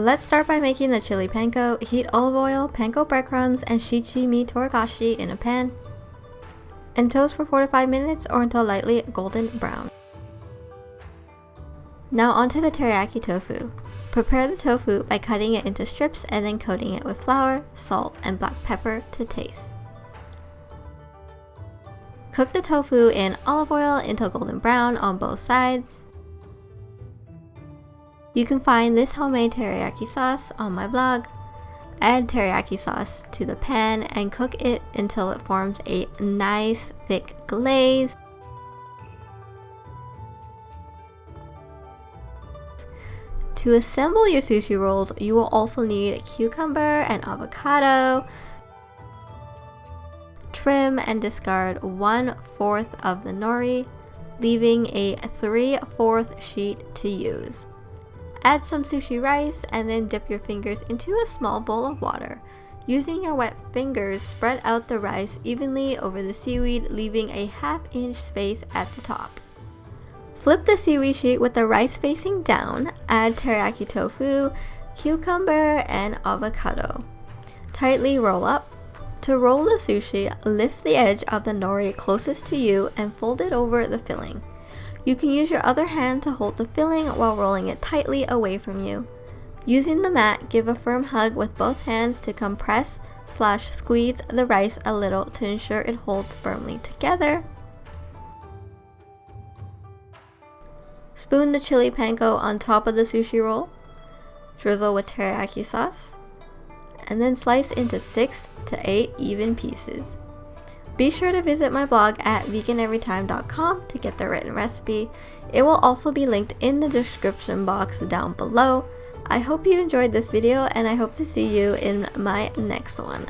Let's start by making the chili panko. Heat olive oil, panko breadcrumbs, and shichimi togarashi in a pan, and toast for 4 to 5 minutes or until lightly golden brown. Now onto the teriyaki tofu. Prepare the tofu by cutting it into strips and then coating it with flour, salt, and black pepper to taste. Cook the tofu in olive oil until golden brown on both sides. You can find this homemade teriyaki sauce on my blog. Add teriyaki sauce to the pan and cook it until it forms a nice thick glaze. To assemble your sushi rolls, you will also need cucumber and avocado. Trim and discard 1/4 of the nori, leaving a 3/4 sheet to use. Add some sushi rice and then dip your fingers into a small bowl of water. Using your wet fingers, spread out the rice evenly over the seaweed, leaving a 1/2 inch space at the top. Flip the seaweed sheet with the rice facing down. Add teriyaki tofu, cucumber, and avocado. Tightly roll up. To roll the sushi, lift the edge of the nori closest to you and fold it over the filling. You can use your other hand to hold the filling while rolling it tightly away from you. Using the mat, give a firm hug with both hands to compress/squeeze the rice a little to ensure it holds firmly together. Spoon the chili panko on top of the sushi roll. Drizzle with teriyaki sauce. And then slice into 6 to 8 even pieces. Be sure to visit my blog at veganeverytime.com to get the written recipe. It will also be linked in the description box down below. I hope you enjoyed this video and I hope to see you in my next one.